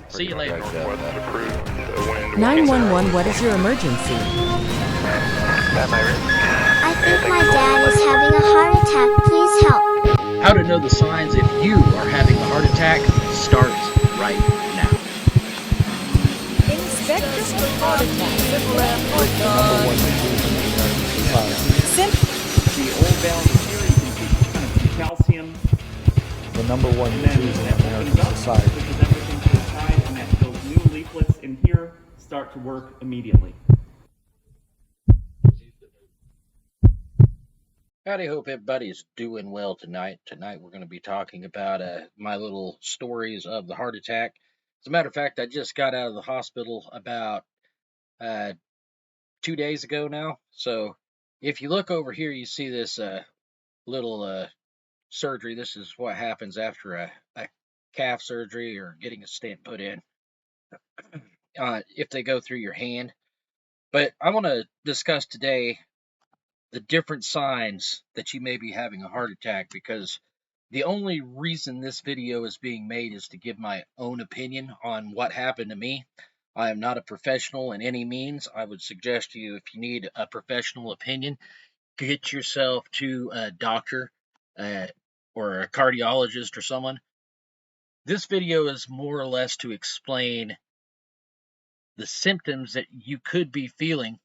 See you later. Northwest approved. Wind 911, what is your emergency? I think my dad is having a heart attack. Please help. How to know the signs if you are having a heart attack starts right now. Inspector of heart attack. The old balance series into calcium. The number one And then disease in that opens American up, society. pushes everything to the side, and that those new leaflets in here start to work immediately. Howdy, hope everybody's doing well tonight. Tonight we're going to be talking about my little stories of the heart attack. As a matter of fact, I just got out of the hospital about 2 days ago now. So if you look over here, you see this little surgery. This is what happens after a calf surgery or getting a stent put in if they go through your hand. But I want to discuss today the different signs that you may be having a heart attack, because the only reason this video is being made is to give my own opinion on what happened to me. I am not a professional in any means. I would suggest to you, if you need a professional opinion, get yourself to a doctor or a cardiologist or someone. This video is more or less to explain the symptoms that you could be feeling,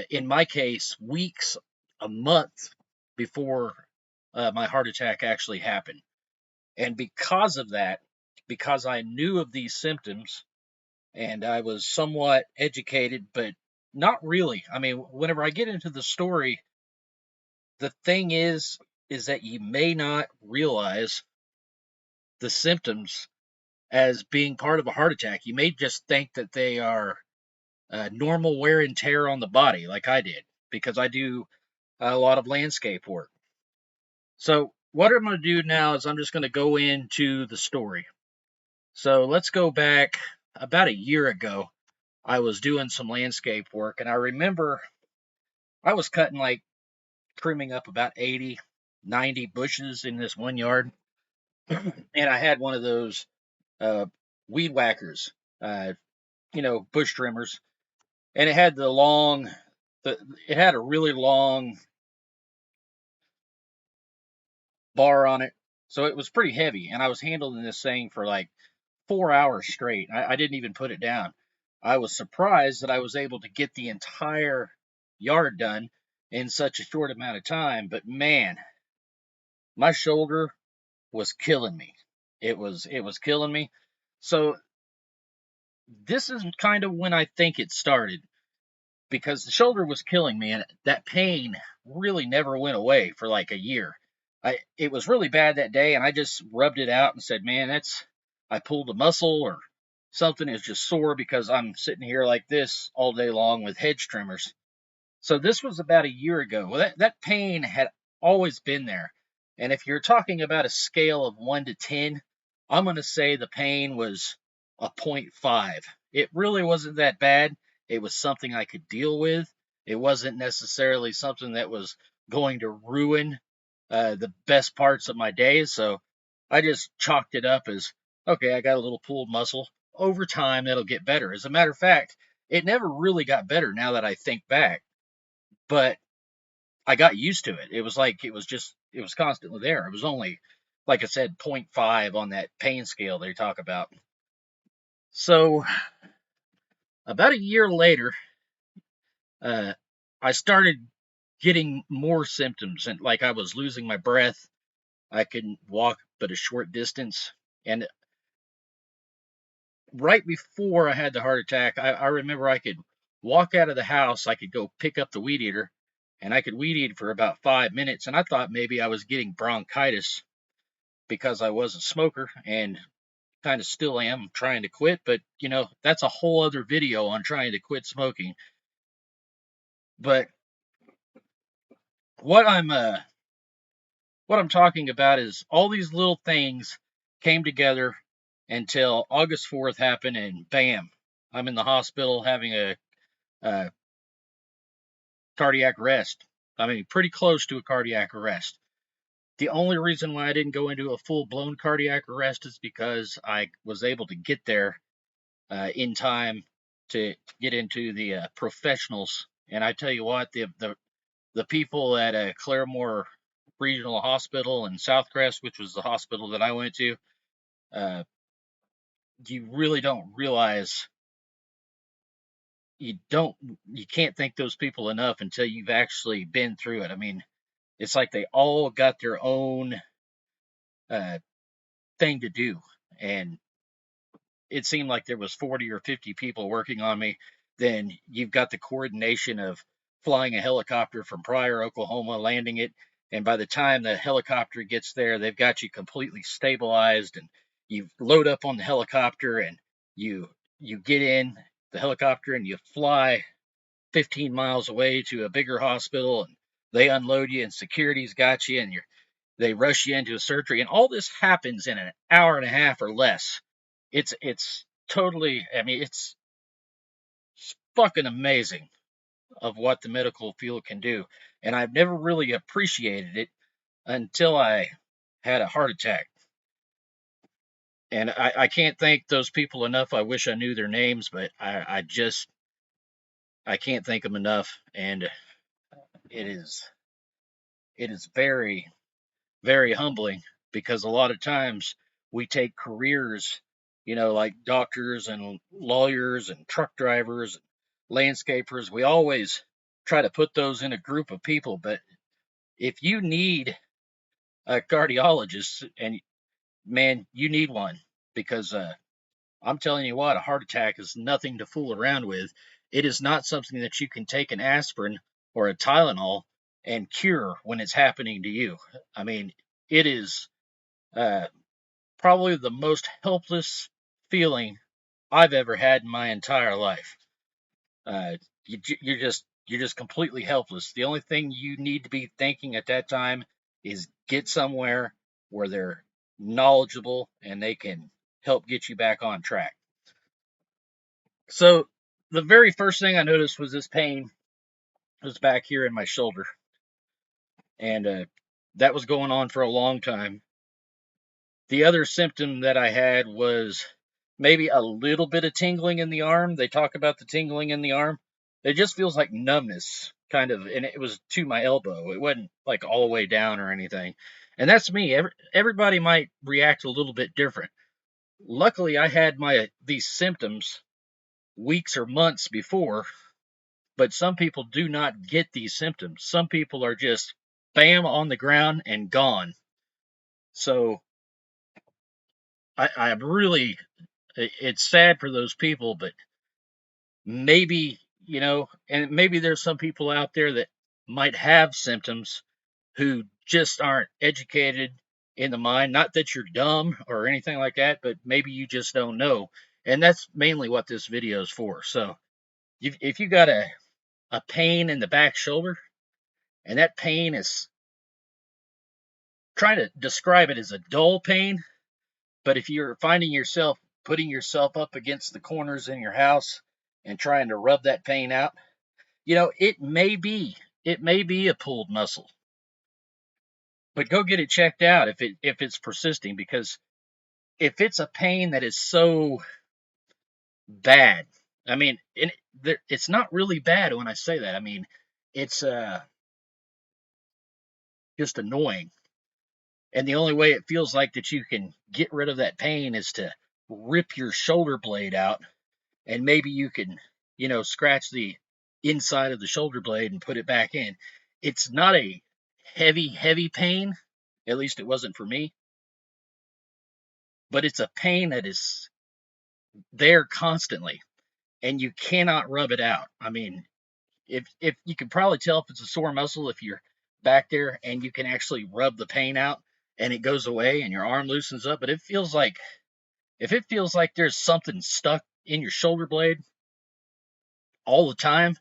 in my case, weeks, a month before my heart attack actually happened. And because of that, because I knew of these symptoms and I was somewhat educated, but not really. I mean, whenever I get into the story, the thing is that you may not realize the symptoms as being part of a heart attack. You may just think that they are normal wear and tear on the body, like I did, because I do a lot of landscape work. So what I'm going to do now is I'm just going to go into the story. So let's go back about a year ago. I was doing some landscape work, and I remember I was cutting, like, trimming up about 80, 90 bushes in this one yard. And I had one of those weed whackers, bush trimmers, and it had it had a really long bar on it, so it was pretty heavy. And I was handling this thing for like 4 hours straight. I didn't even put it down. I was surprised that I was able to get the entire yard done in such a short amount of time. But man, my shoulder was killing me. It was killing me. So this is kind of when I think it started, because the shoulder was killing me, and that pain really never went away for like a year. It was really bad that day, and I just rubbed it out and said, man, I pulled a muscle or something is just sore because I'm sitting here like this all day long with hedge trimmers. So this was about a year ago. Well, that pain had always been there. And if you're talking about a scale of 1 to 10, I'm going to say the pain was a 0.5. It really wasn't that bad. It was something I could deal with. It wasn't necessarily something that was going to ruin the best parts of my day. So I just chalked it up as, okay, I got a little pulled muscle. Over time, it'll get better. As a matter of fact, it never really got better now that I think back. But I got used to it. It was like it was constantly there. It was only, like I said, 0.5 on that pain scale they talk about. So about a year later, I started getting more symptoms, and like I was losing my breath. I couldn't walk but a short distance. And right before I had the heart attack, I remember I could walk out of the house, I could go pick up the weed eater, and I could weed eat for about 5 minutes. And I thought maybe I was getting bronchitis because I was a smoker and kind of still am trying to quit. But, that's a whole other video on trying to quit smoking. But what I'm talking about is all these little things came together until August 4th happened, and bam, I'm in the hospital having a cardiac arrest. I mean, pretty close to a cardiac arrest. The only reason why I didn't go into a full-blown cardiac arrest is because I was able to get there in time to get into the professionals. And I tell you what, the people at Claremore Regional Hospital in Southcrest, which was the hospital that I went to, uh, you really don't realize you don't you can't thank those people enough until you've actually been through it. I mean, it's like they all got their own uh, thing to do, and it seemed like there was 40 or 50 people working on me. Then you've got the coordination of flying a helicopter from Pryor, Oklahoma, landing it, and by the time the helicopter gets there, they've got you completely stabilized, and you load up on the helicopter, and you you get in the helicopter and you fly 15 miles away to a bigger hospital, and they unload you, and security's got you, and they rush you into a surgery, and all this happens in an hour and a half or less. It's totally, I mean, it's fucking amazing of what the medical field can do, and I've never really appreciated it until I had a heart attack. And I can't thank those people enough. I wish I knew their names, but I can't thank them enough. And it is it is very, very humbling, because a lot of times we take careers, like doctors and lawyers and truck drivers and landscapers. We always try to put those in a group of people. But if you need a cardiologist, and man, you need one, because I'm telling you what, a heart attack is nothing to fool around with. It is not something that you can take an aspirin or a Tylenol and cure when it's happening to you. I mean, it is uh, probably the most helpless feeling I've ever had in my entire life. You're just completely helpless. The only thing you need to be thinking at that time is get somewhere where they're knowledgeable and they can help get you back on track. So the very first thing I noticed was this pain was back here in my shoulder, and that was going on for a long time. The other symptom that I had was maybe a little bit of tingling in the arm. They talk about the tingling in the arm. It just feels like numbness, kind of, and it was to my elbow. It wasn't like all the way down or anything. And that's me. Everybody might react a little bit different. Luckily, I had these symptoms weeks or months before, but some people do not get these symptoms. Some people are just bam on the ground and gone. So I really, it's sad for those people, but maybe, and maybe there's some people out there that might have symptoms who just aren't educated in the mind. Not that you're dumb or anything like that, but maybe you just don't know. And that's mainly what this video is for. So if you got a pain in the back shoulder, and that pain is, trying to describe it as a dull pain, but if you're finding yourself putting yourself up against the corners in your house and trying to rub that pain out, it may be a pulled muscle. But go get it checked out if it's persisting, because if it's a pain that is so bad, I mean, it's not really bad when I say that. I mean, it's just annoying. And the only way it feels like that you can get rid of that pain is to rip your shoulder blade out, and maybe you can, scratch the inside of the shoulder blade and put it back in. It's not a heavy, heavy pain. At least it wasn't for me, but it's a pain that is there constantly, and you cannot rub it out. I mean, if you can probably tell if it's a sore muscle if you're back there and you can actually rub the pain out and it goes away and your arm loosens up. But if it feels like there's something stuck in your shoulder blade all the time,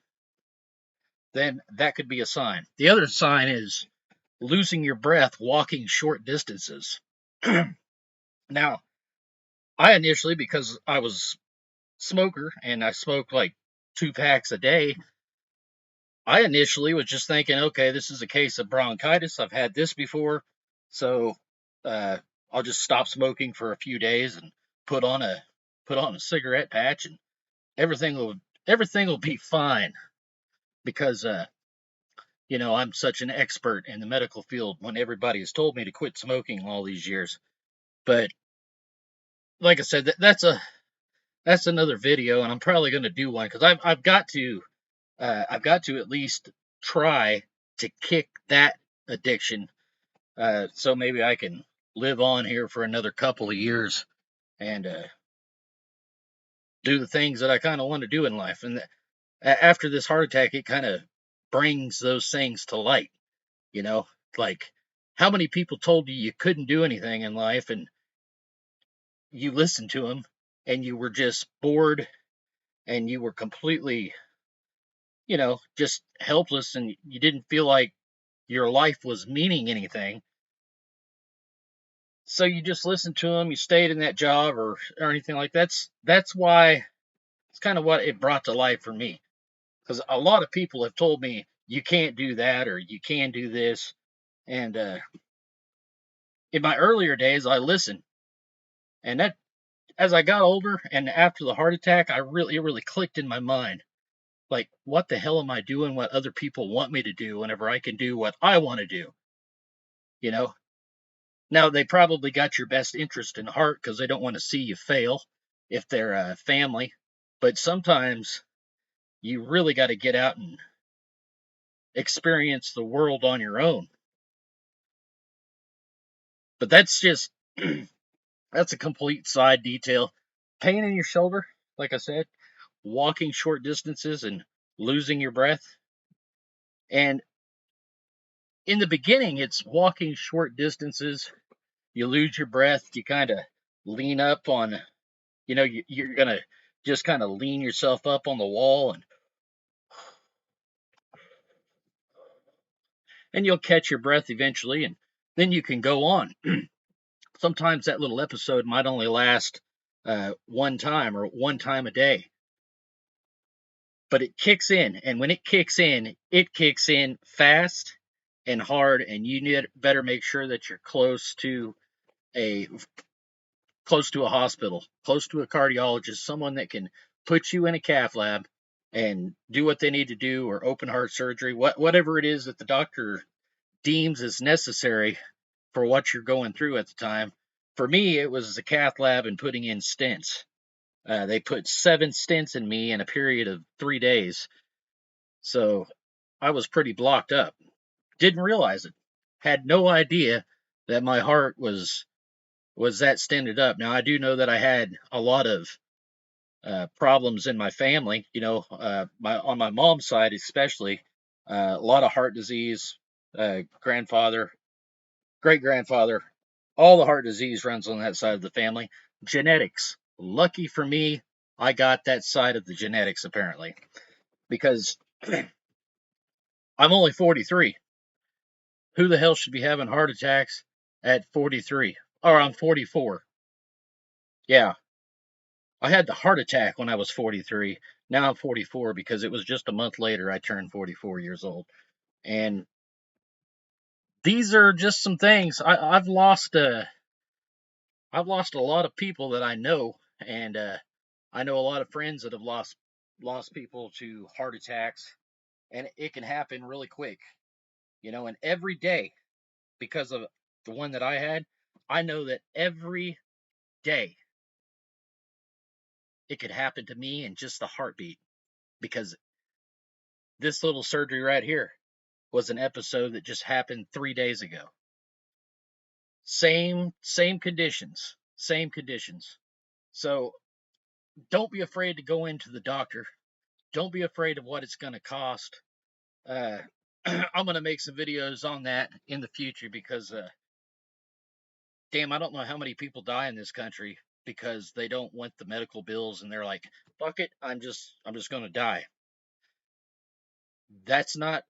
then that could be a sign. The other sign is losing your breath walking short distances. Now, I initially, because I was smoker and I smoked like 2 packs a day, I initially was just thinking, okay, this is a case of bronchitis. I've had this before. So uh, I'll just stop smoking for a few days and put on a put on a cigarette patch, and everything will everything will be fine because I'm such an expert in the medical field when everybody has told me to quit smoking all these years. But like I said, that's another video, and I'm probably going to do one because I've got to at least try to kick that addiction, so maybe I can live on here for another couple of years and do the things that I kind of want to do in life. And after this heart attack, it kind of brings those things to light. You know, like how many people told you you couldn't do anything in life, and you listened to them, and you were just bored, and you were completely, just helpless, and you didn't feel like your life was meaning anything. So you just listened to them, you stayed in that job or anything like that's why it's kind of what it brought to life for me. Because a lot of people have told me you can't do that or you can do this, and in my earlier days I listened, and that as I got older and after the heart attack, it really clicked in my mind. Like, what the hell am I doing? What other people want me to do whenever I can do what I want to do? You know. Now they probably got your best interest in heart because they don't want to see you fail if they're a family. But sometimes you really got to get out and experience the world on your own. But that's just that's a complete side detail. Pain in your shoulder, like I said, walking short distances and losing your breath. And in the beginning, it's walking short distances. You lose your breath. You kind of lean up on, you're going to just kind of lean yourself up on the wall, and you'll catch your breath eventually. And then you can go on. Sometimes that little episode might only last one time or one time a day, but it kicks in. And when it kicks in fast and hard. And you need better make sure that you're a close to a hospital, close to a cardiologist, someone that can put you in a cath lab and do what they need to do, or open heart surgery, whatever it is that the doctor deems as necessary for what you're going through at the time. For me, it was the cath lab and putting in stents. They put 7 stents in me in a period of 3 days. So I was pretty blocked up. Didn't realize it. Had no idea that my heart was that stented up. Now I do know that I had a lot of problems in my family. On my mom's side especially, a lot of heart disease. Grandfather, great grandfather, all the heart disease runs on that side of the family. Genetics. Lucky for me, I got that side of the genetics apparently, because I'm only 43. Who the hell should be having heart attacks at 43? Or I'm 44. Yeah, I had the heart attack when I was 43. Now I'm 44 because it was just a month later I turned 44 years old. And these are just some things. I've lost a lot of people that I know, and I know a lot of friends that have lost people to heart attacks, and it can happen really quick. And every day, because of the one that I had, I know that every day it could happen to me in just a heartbeat, because this little surgery right here was an episode that just happened 3 days ago. Same conditions, same conditions. So don't be afraid to go into the doctor. Don't be afraid of what it's going to cost. Uh, I'm going to make some videos on that in the future because, damn, I don't know how many people die in this country because they don't want the medical bills, and they're like, fuck it, I'm just going to die. That's not.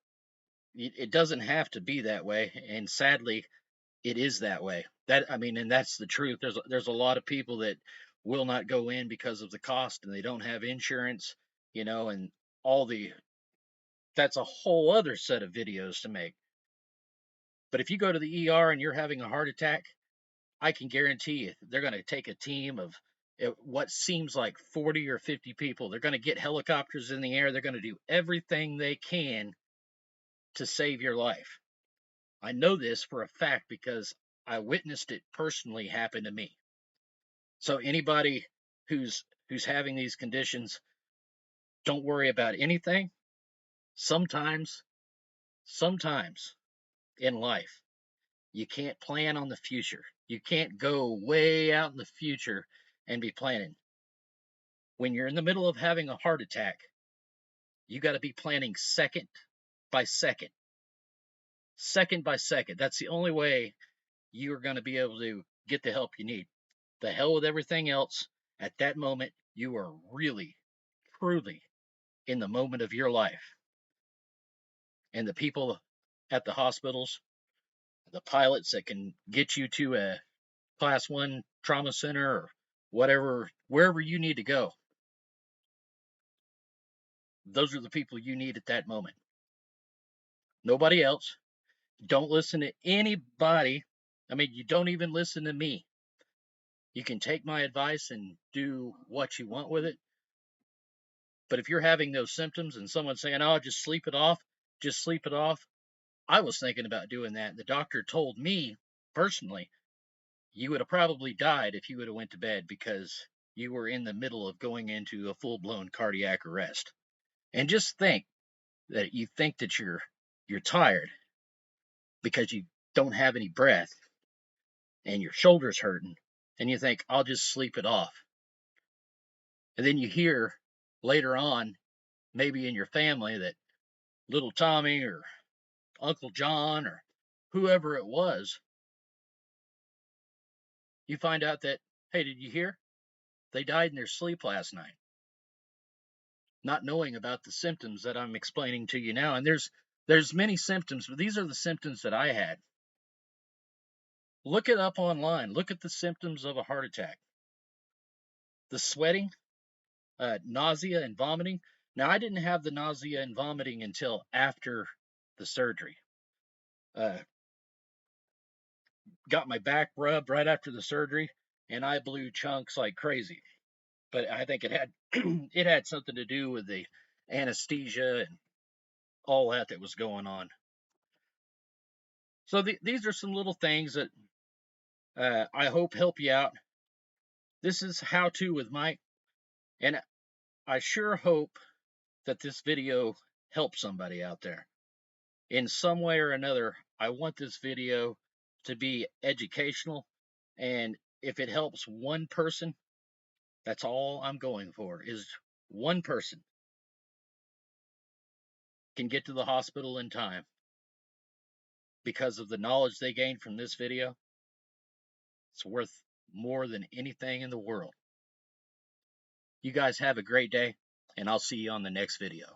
It doesn't have to be that way, and sadly, it is that way. And that's the truth. There's a lot of people that will not go in because of the cost, and they don't have insurance, and all the that's a whole other set of videos to make. But if you go to the ER and you're having a heart attack, I can guarantee you they're going to take a team of what seems like 40 or 50 people. They're going to get helicopters in the air. They're going to do everything they can to save your life. I know this for a fact because I witnessed it personally happen to me. So anybody who's having these conditions, don't worry about anything. Sometimes in life, you can't plan on the future. You can't go way out in the future and be planning. When you're in the middle of having a heart attack, you got to be planning second by second. Second by second. That's the only way you're going to be able to get the help you need. The hell with everything else. At that moment, you are really, truly in the moment of your life. And the people at the hospitals, the pilots that can get you to a class 1 trauma center or whatever, wherever you need to go, those are the people you need at that moment. Nobody else. Don't listen to anybody. I mean, you don't even listen to me. You can take my advice and do what you want with it. But if you're having those symptoms and someone's saying, oh, just sleep it off, I was thinking about doing that. The doctor told me personally, you would have probably died if you would have went to bed because you were in the middle of going into a full-blown cardiac arrest. And just think that you think that you're tired because you don't have any breath and your shoulder's hurting, and you think, I'll just sleep it off. And then you hear later on, maybe in your family, that little Tommy or Uncle John or whoever it was, you find out that, hey, did you hear? They died in their sleep last night. Not knowing about the symptoms that I'm explaining to you now. And there's many symptoms, but these are the symptoms that I had. Look it up online. Look at the symptoms of a heart attack. The sweating, nausea and vomiting. Now, I didn't have the nausea and vomiting until after the surgery. Got my back rubbed right after the surgery, and I blew chunks like crazy. But I think it had it had something to do with the anesthesia and all that was going on. So these are some little things that I hope help you out. This is how to with Mike, and I sure hope that this video helps somebody out there in some way or another. I want this video to be educational, and if it helps one person, that's all I'm going for, is one person can get to the hospital in time because of the knowledge they gained from this video. It's worth more than anything in the world. You guys have a great day, and I'll see you on the next video.